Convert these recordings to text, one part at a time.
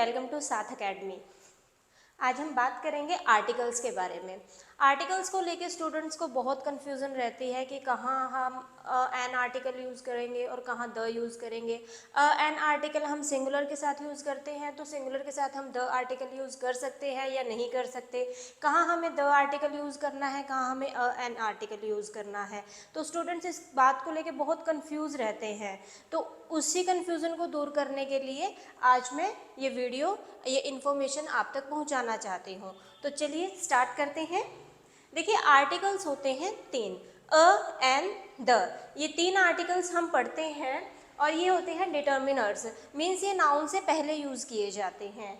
Welcome to साथ academy. आज हम बात करेंगे आर्टिकल्स के बारे में। आर्टिकल्स को लेके स्टूडेंट्स को बहुत कन्फ्यूज़न रहती है कि कहाँ हम एन आर्टिकल यूज़ करेंगे और कहाँ द यूज़ करेंगे। एन आर्टिकल हम सिंगुलर के साथ यूज़ करते हैं तो सिंगुलर के साथ हम द आर्टिकल यूज़ कर सकते हैं या नहीं कर सकते, कहाँ हमें द आर्टिकल यूज़ करना है, कहाँ हमें एन आर्टिकल यूज़ करना है। तो स्टूडेंट्स इस बात को लेके बहुत कन्फ्यूज़ रहते हैं। तो उसी कन्फ्यूज़न को दूर करने के लिए आज मैं ये इन्फॉर्मेशन आप तक पहुंचाना चाहती हूँ। तो चलिए स्टार्ट करते हैं। देखिए आर्टिकल्स होते हैं 3, अ, एन, द। ये 3 आर्टिकल्स हम पढ़ते हैं और ये होते हैं डिटर्मिनर्स, मीन्स ये नाउन से पहले यूज़ किए जाते हैं।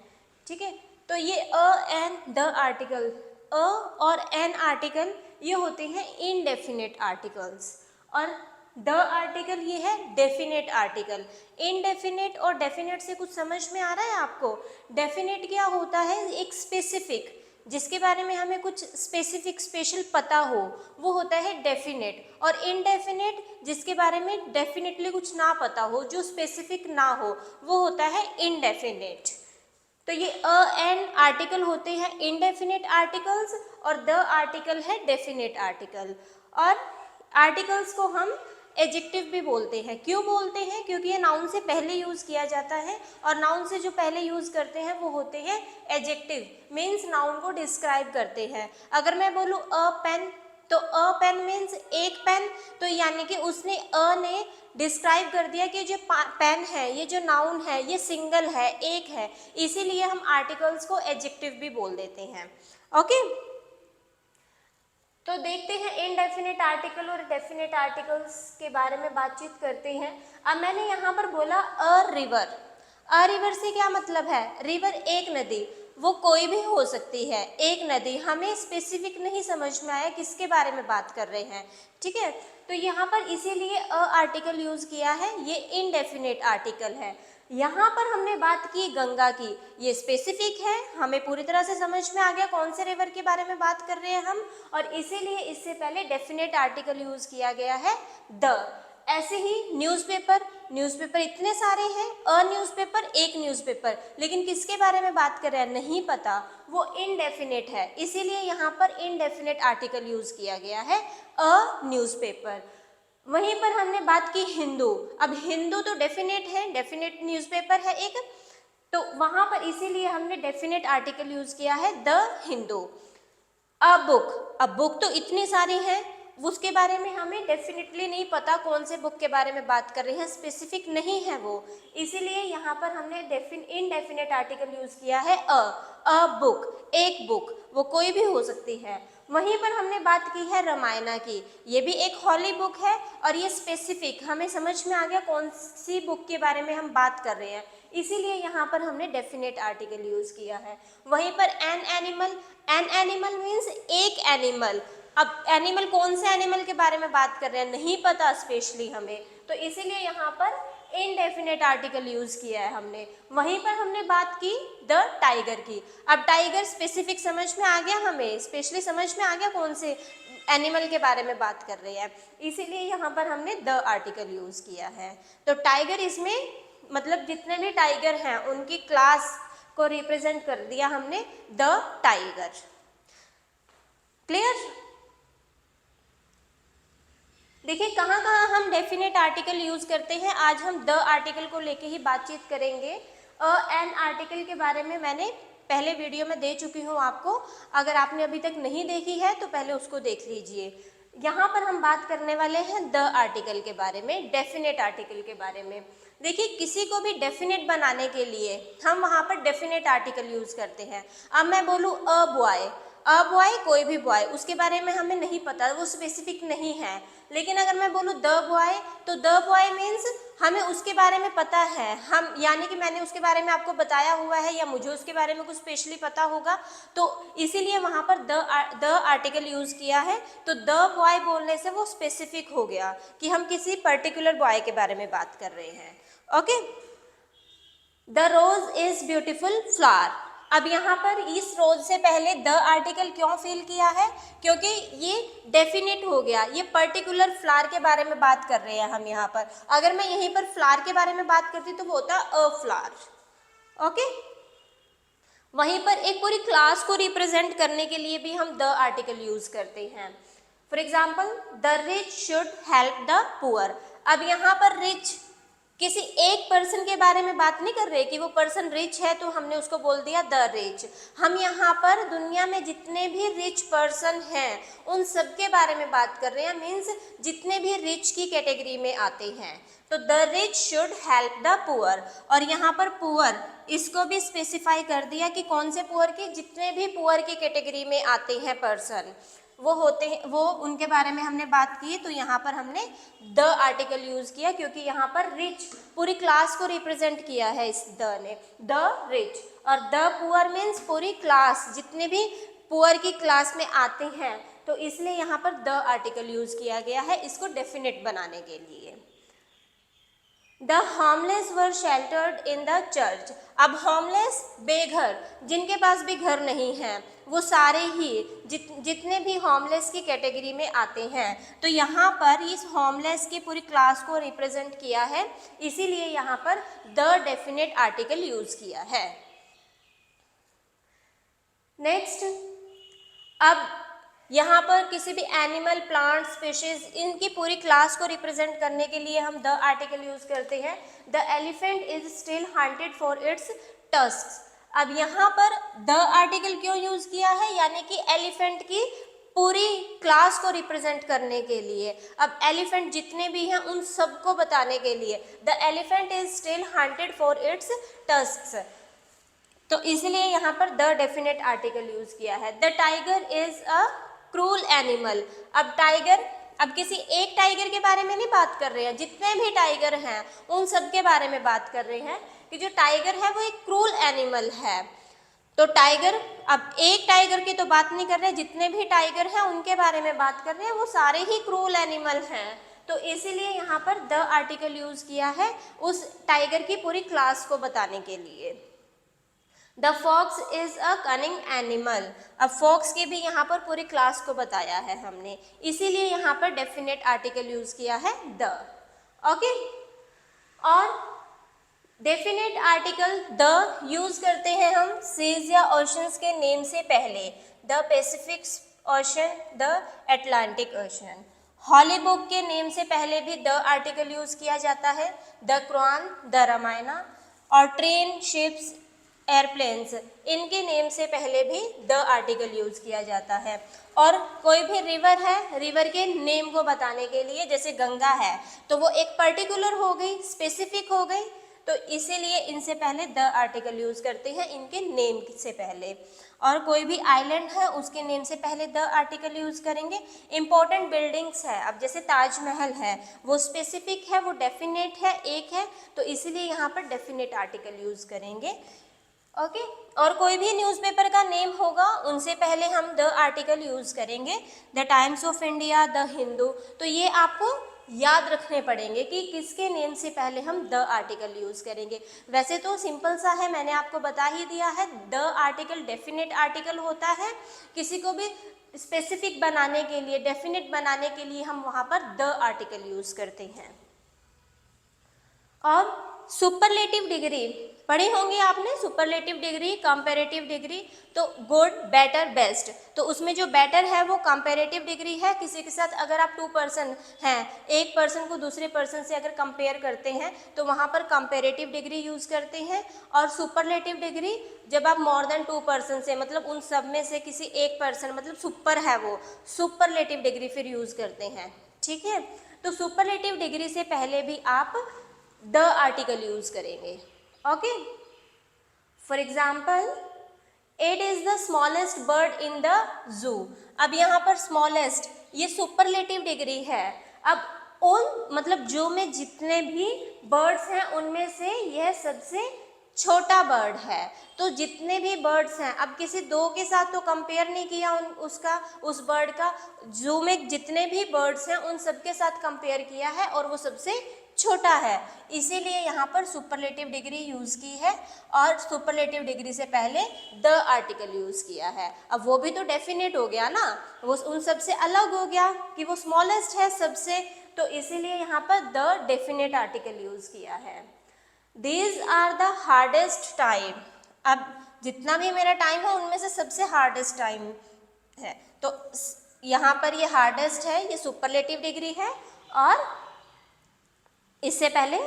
ठीक है, तो ये अ, एन, द आर्टिकल, अ और एन आर्टिकल ये होते हैं इनडेफिनेट आर्टिकल्स और द आर्टिकल ये है डेफिनेट आर्टिकल। इनडेफिनेट और डेफिनेट से कुछ समझ में आ रहा है आपको? डेफिनेट क्या होता है? एक स्पेसिफिक, जिसके बारे में हमें कुछ स्पेसिफिक स्पेशल पता हो, वो होता है डेफिनेट। और इनडेफिनेट जिसके बारे में डेफिनेटली कुछ ना पता हो, जो स्पेसिफिक ना हो, वो होता है इनडेफिनेट। तो ये अ एन आर्टिकल होते हैं इनडेफिनेट आर्टिकल्स और द आर्टिकल है डेफिनेट आर्टिकल। और आर्टिकल्स को हम एडजेक्टिव भी बोलते हैं। क्यों बोलते हैं? क्योंकि ये नाउन से पहले यूज़ किया जाता है और नाउन से जो पहले यूज़ करते हैं वो होते हैं एडजेक्टिव, मीन्स नाउन को डिस्क्राइब करते हैं। अगर मैं बोलूँ अ पेन, तो अ पेन मीन्स एक पेन, तो यानी कि उसने अ ने डिस्क्राइब कर दिया कि जो पेन है, ये जो नाउन है, ये सिंगल है, एक है। इसीलिए हम आर्टिकल्स को एडजेक्टिव भी बोल देते हैं। ओके, तो देखते हैं इनडेफिनेट आर्टिकल और डेफिनेट आर्टिकल्स के बारे में बातचीत करते हैं। अब मैंने यहाँ पर बोला अ रिवर। अ रिवर से क्या मतलब है? रिवर एक नदी, वो कोई भी हो सकती है, एक नदी। हमें स्पेसिफिक नहीं समझ में आया किसके बारे में बात कर रहे हैं। ठीक है, तो यहाँ पर इसीलिए अ आर्टिकल यूज़ किया है, ये इनडेफिनेट आर्टिकल है। यहाँ पर हमने बात की गंगा की, ये स्पेसिफिक है, हमें पूरी तरह से समझ में आ गया कौन से रिवर के बारे में बात कर रहे हैं हम, और इसीलिए इससे पहले डेफिनेट आर्टिकल यूज़ किया गया है द। ऐसे ही न्यूज़पेपर, न्यूज़पेपर इतने सारे हैं, अ न्यूज़पेपर एक न्यूज़पेपर, लेकिन किसके बारे में बात कर रहे हैं नहीं पता, वो इनडेफिनेट है, इसीलिए यहाँ पर इनडेफिनेट आर्टिकल यूज़ किया गया है अ न्यूज़पेपर। वहीं पर हमने बात की हिंदू। अब हिंदू तो डेफिनेट है, डेफिनेट न्यूज़पेपर है एक, तो वहां पर इसीलिए हमने डेफिनेट आर्टिकल यूज किया है द हिंदू। अ बुक, अब बुक तो इतनी सारी हैं, उसके बारे में हमें डेफिनेटली नहीं पता कौन से बुक के बारे में बात कर रहे हैं, स्पेसिफिक नहीं है वो, इसीलिए यहाँ पर हमने इनडेफिनेट आर्टिकल यूज किया है अ बुक, एक बुक, वो कोई भी हो सकती है। वहीं पर हमने बात की है रामायणा की, ये भी एक हॉली बुक है और ये स्पेसिफिक, हमें समझ में आ गया कौन सी बुक के बारे में हम बात कर रहे हैं, इसीलिए यहाँ पर हमने डेफिनेट आर्टिकल यूज किया है। वहीं पर an animal, an animal means एक एनिमल। अब एनिमल कौन से एनिमल के बारे में बात कर रहे हैं नहीं पता स्पेशली हमें, तो इसीलिए यहाँ पर इनडेफिनेट आर्टिकल यूज किया है हमने। वहीं पर हमने बात की द टाइगर की। अब टाइगर स्पेसिफिक समझ में आ गया, हमें स्पेशली समझ में आ गया कौन से एनिमल के बारे में बात कर रहे हैं, इसीलिए यहाँ पर हमने द आर्टिकल यूज किया है। तो टाइगर इसमें मतलब जितने भी टाइगर हैं उनकी क्लास को रिप्रेजेंट कर दिया हमने द टाइगर। क्लियर? देखिए कहाँ कहाँ हम डेफिनेट आर्टिकल यूज करते हैं, आज हम द आर्टिकल को लेके ही बातचीत करेंगे। एन आर्टिकल के बारे में मैंने पहले वीडियो में दे चुकी हूँ आपको, अगर आपने अभी तक नहीं देखी है तो पहले उसको देख लीजिए। यहाँ पर हम बात करने वाले हैं द आर्टिकल के बारे में, डेफिनेट आर्टिकल के बारे में। देखिए किसी को भी डेफिनेट बनाने के लिए हम वहाँ पर डेफिनेट आर्टिकल यूज करते हैं। अब मैं बोलूँ अ बॉय, अ बॉय कोई भी बॉय, उसके बारे में हमें नहीं पता, वो स्पेसिफिक नहीं है। लेकिन अगर मैं बोलूँ द बॉय, तो द बॉय मीन्स हमें उसके बारे में पता है, हम यानी कि मैंने उसके बारे में आपको बताया हुआ है या मुझे उसके बारे में कुछ स्पेशली पता होगा, तो इसीलिए वहाँ पर द आर्टिकल यूज़ किया है। तो द बॉय बोलने से वो स्पेसिफिक हो गया कि हम किसी पर्टिकुलर बॉय के बारे में बात कर रहे हैं। Okay, the rose is beautiful flower. अब यहाँ पर इस रोज से पहले द आर्टिकल क्यों फिल किया है? क्योंकि ये डेफिनेट हो गया, ये पर्टिकुलर फ्लावर के बारे में बात कर रहे हैं हम यहाँ पर। अगर मैं यहीं पर फ्लावर के बारे में बात करती तो वो होता अ फ्लावर। ओके, वहीं पर एक पूरी क्लास को रिप्रेजेंट करने के लिए भी हम द आर्टिकल यूज करते हैं। For example, the rich should help the poor. अब यहाँ पर रिच किसी एक पर्सन के बारे में बात नहीं कर रहे कि वो पर्सन रिच है तो हमने उसको बोल दिया द रिच। हम यहाँ पर दुनिया में जितने भी रिच पर्सन हैं उन सब के बारे में बात कर रहे हैं, मीन्स जितने भी रिच की कैटेगरी में आते हैं। तो the rich should help the poor, और यहाँ पर पुअर इसको भी स्पेसिफाई कर दिया कि कौन से पुअर की, जितने भी पुअर की कैटेगरी में आते हैं पर्सन वो होते हैं, वो उनके बारे में हमने बात की। तो यहाँ पर हमने द आर्टिकल यूज किया क्योंकि यहाँ पर रिच पूरी क्लास को रिप्रेजेंट किया है इस द ने, द रिच। और द पुअर मीन्स पूरी क्लास, जितने भी पुअर की क्लास में आते हैं, तो इसलिए यहाँ पर द आर्टिकल यूज किया गया है इसको डेफिनेट बनाने के लिए। The homeless were sheltered in the church. अब होमलेस बेघर, जिनके पास भी घर नहीं है, वो सारे ही जितने भी होमलेस की कैटेगरी में आते हैं। तो यहाँ पर इस होमलेस की पूरी क्लास को रिप्रेजेंट किया है, इसीलिए यहाँ पर द डेफिनेट आर्टिकल यूज किया है। नेक्स्ट, अब यहाँ पर किसी भी एनिमल, प्लांट, स्पीशीज, इनकी पूरी क्लास को रिप्रेजेंट करने के लिए हम द आर्टिकल यूज करते हैं। The elephant is still hunted for its tusks. अब यहाँ पर द आर्टिकल क्यों यूज किया है, यानी कि एलिफेंट की पूरी क्लास को रिप्रेजेंट करने के लिए। अब एलिफेंट जितने भी हैं उन सबको बताने के लिए the elephant is still hunted for its tusks, तो इसलिए यहाँ पर द डेफिनेट आर्टिकल यूज किया है। The tiger is a cruel animal. अब टाइगर, अब किसी एक टाइगर के बारे में नहीं बात कर रहे हैं, जितने भी टाइगर हैं उन सब के बारे में बात कर रहे हैं कि जो टाइगर है वो एक क्रूल एनिमल है। तो टाइगर, अब एक टाइगर की तो बात नहीं कर रहे, जितने भी टाइगर हैं उनके बारे में बात कर रहे हैं, वो सारे ही क्रूल एनिमल हैं। तो इसीलिए यहाँ पर द आर्टिकल यूज किया है उस टाइगर की पूरी क्लास को बताने के लिए। The fox is a cunning animal. अब फॉक्स की भी यहाँ पर पूरी क्लास को बताया है हमने, इसीलिए यहाँ पर डेफिनेट आर्टिकल यूज किया है द। ओके, और डेफिनेट आर्टिकल द यूज करते हैं हम सीज या ओशंस के नेम से पहले। The Pacific ocean, the Atlantic ocean. Holy book के नेम से पहले भी द आर्टिकल यूज किया जाता है। The Quran, the Ramayan. और ट्रेन, शिप्स, एयरप्लेन्स, इनके नेम से पहले भी द आर्टिकल यूज किया जाता है। और कोई भी रिवर है, रिवर के नेम को बताने के लिए, जैसे गंगा है तो वो एक पर्टिकुलर हो गई, स्पेसिफिक हो गई, तो इसीलिए इनसे पहले द आर्टिकल यूज करते हैं, इनके नेम से पहले। और कोई भी आइलैंड है उसके नेम से पहले द आर्टिकल यूज करेंगे। इंपॉर्टेंट बिल्डिंग्स है, अब जैसे ताजमहल है वो स्पेसिफिक है, वो डेफिनेट है, एक है, तो इसीलिए यहाँ पर डेफिनेट आर्टिकल यूज करेंगे। ओके, और कोई भी न्यूज़पेपर का नेम होगा उनसे पहले हम द आर्टिकल यूज़ करेंगे। The times of India, the Hindu, तो ये आपको याद रखने पड़ेंगे कि किसके नेम से पहले हम द आर्टिकल यूज़ करेंगे। वैसे तो सिंपल सा है, मैंने आपको बता ही दिया है, द आर्टिकल डेफिनेट आर्टिकल होता है। किसी को भी स्पेसिफिक बनाने के लिए, डेफिनेट बनाने के लिए हम वहाँ पर द आर्टिकल यूज़ करते हैं। और सुपरलेटिव डिग्री पढ़ी होंगी आपने, सुपरलेटिव डिग्री, कंपैरेटिव डिग्री। तो गुड, बेटर, बेस्ट, तो उसमें जो बेटर है वो कंपैरेटिव डिग्री है। किसी के साथ अगर आप 2 पर्सन हैं, एक पर्सन को दूसरे पर्सन से अगर कंपेयर करते हैं तो वहाँ पर कंपैरेटिव डिग्री यूज़ करते हैं। और सुपरलेटिव डिग्री जब आप मोर देन 2 पर्सन से, मतलब उन सब में से किसी एक पर्सन, मतलब सुपर है वो, सुपरलेटिव डिग्री फिर यूज़ करते हैं। ठीक है, तो सुपरलेटिव डिग्री से पहले भी आप द आर्टिकल यूज करेंगे। Okay, for example, it is the smallest bird in the zoo. अब यहाँ पर स्मॉलेस्ट ये सुपरलेटिव डिग्री है। अब उन, मतलब जू में जितने भी बर्ड्स हैं उनमें से यह सबसे छोटा बर्ड है। तो जितने भी बर्ड्स हैं, अब किसी दो के साथ तो कंपेयर नहीं किया उस बर्ड का, जू में जितने भी बर्ड्स हैं उन सबके साथ कंपेयर किया है और वो सबसे छोटा है, इसीलिए यहाँ पर सुपरलेटिव डिग्री यूज की है। और सुपरलेटिव डिग्री से पहले द आर्टिकल यूज किया है। अब वो भी तो डेफिनेट हो गया ना, वो उन सबसे अलग हो गया कि वो स्मॉलेस्ट है सबसे, तो इसीलिए यहाँ पर द डेफिनेट आर्टिकल यूज किया है। These are the hardest time। अब जितना भी मेरा टाइम है उनमें से सबसे हार्डेस्ट टाइम है, तो यहाँ पर ये हार्डेस्ट है, ये सुपरलेटिव डिग्री है और इससे पहले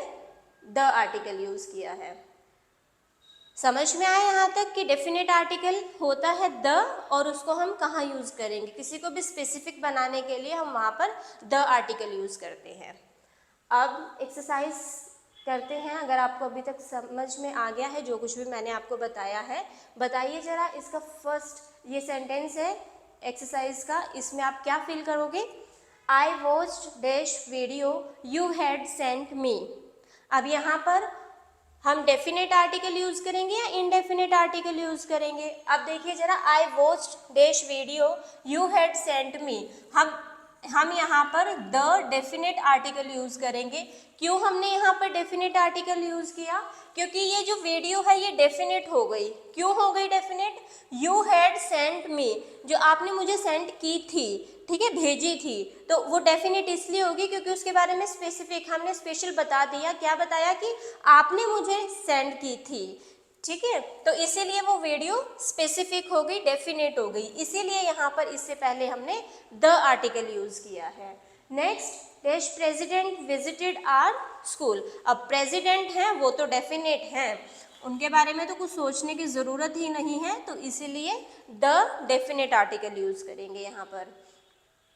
द आर्टिकल यूज किया है। समझ में आया यहाँ तक कि डेफिनेट आर्टिकल होता है द और उसको हम कहाँ यूज करेंगे, किसी को भी स्पेसिफिक बनाने के लिए हम वहाँ पर द आर्टिकल यूज करते हैं। अब एक्सरसाइज करते हैं। अगर आपको अभी तक समझ में आ गया है जो कुछ भी मैंने आपको बताया है, बताइए जरा इसका फर्स्ट ये सेंटेंस है एक्सरसाइज का, इसमें आप क्या फील करोगे? I watched dash video you had sent me. अब यहाँ पर हम डेफिनेट आर्टिकल यूज करेंगे या इनडेफिनेट आर्टिकल यूज करेंगे? अब देखिए जरा, I watched dash video you had sent me, हम यहाँ पर द डेफिनेट आर्टिकल यूज करेंगे। क्यों हमने यहाँ पर डेफिनेट आर्टिकल यूज किया? क्योंकि ये जो वीडियो है ये डेफिनेट हो गई। क्यों हो गई definite? You had sent me, जो आपने मुझे सेंड की थी, ठीक है, भेजी थी, तो वो डेफिनेट इसलिए होगी क्योंकि उसके बारे में स्पेसिफिक हमने स्पेशल बता दिया। क्या बताया? कि आपने मुझे सेंड की थी, ठीक है, तो इसीलिए वो वीडियो स्पेसिफिक हो गई, डेफिनेट हो गई, इसीलिए यहाँ पर इससे पहले हमने द आर्टिकल यूज किया है। Next, dash president visited our school. अब प्रेसिडेंट हैं वो तो डेफिनेट हैं, उनके बारे में तो कुछ सोचने की ज़रूरत ही नहीं है, तो इसीलिए द डेफिनेट आर्टिकल यूज करेंगे यहाँ पर।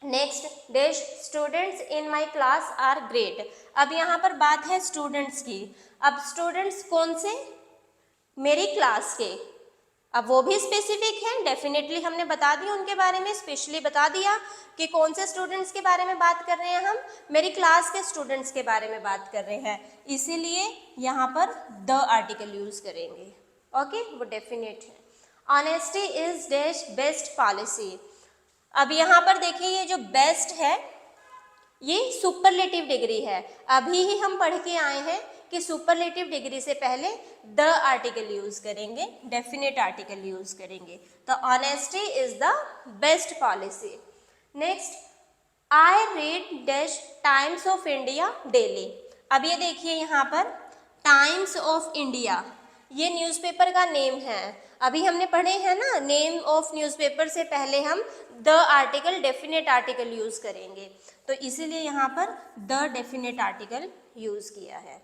Next, dash students in my class are great. अब यहाँ पर बात है स्टूडेंट्स की। अब स्टूडेंट्स कौन से? मेरी क्लास के। अब वो भी स्पेसिफिक हैं, डेफिनेटली हमने बता दिया उनके बारे में, स्पेशली बता दिया कि कौन से स्टूडेंट्स के बारे में बात कर रहे हैं हम, मेरी क्लास के स्टूडेंट्स के बारे में बात कर रहे हैं, इसीलिए यहाँ पर द आर्टिकल यूज करेंगे। ओके, वो डेफिनेट है। Honesty is dash best policy. अब यहाँ पर देखिए ये जो बेस्ट है ये सुपरलेटिव डिग्री है। अभी ही हम पढ़ के आए हैं कि सुपरलेटिव डिग्री से पहले द आर्टिकल यूज करेंगे, डेफिनेट आर्टिकल यूज करेंगे। तो honesty is the best policy. Next, I read dash times of India daily. अब ये देखिए यहाँ पर टाइम्स ऑफ इंडिया ये न्यूज़पेपर का नेम है। अभी हमने पढ़े हैं ना, नेम ऑफ न्यूज़पेपर से पहले हम the article definite article use करेंगे, तो इसीलिए यहाँ पर द डेफिनेट आर्टिकल यूज किया है।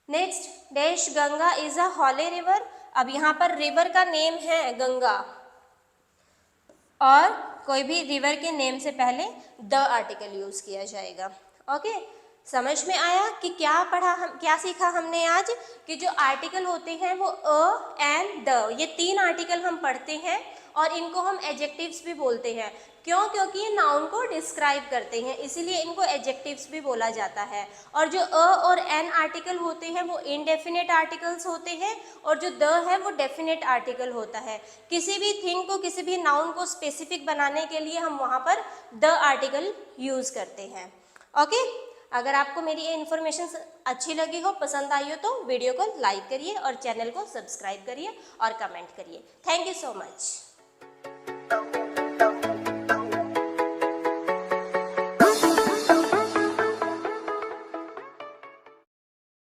Next, dash Ganga is a holy river. अब यहाँ पर रिवर का नेम है गंगा और कोई भी रिवर के नेम से पहले द आर्टिकल यूज किया जाएगा। ओके, समझ में आया कि क्या पढ़ा, हम क्या सीखा हमने आज? कि जो आर्टिकल होते हैं वो अ, एन, द, ये तीन आर्टिकल हम पढ़ते हैं और इनको हम एडजेक्टिव्स भी बोलते हैं। क्यों? क्योंकि ये नाउन को डिस्क्राइब करते हैं, इसीलिए इनको एडजेक्टिव्स भी बोला जाता है। और जो अ और एन आर्टिकल होते हैं वो इनडेफिनेट आर्टिकल्स होते हैं और जो द है वो डेफिनेट आर्टिकल होता है। किसी भी थिंग को, किसी भी नाउन को स्पेसिफिक बनाने के लिए हम वहाँ पर द आर्टिकल यूज करते हैं। ओके, अगर आपको मेरी ये इन्फॉर्मेशन अच्छी लगी हो, पसंद आई हो, तो वीडियो को लाइक करिए और चैनल को सब्सक्राइब करिए और कमेंट करिए। Thank you so much.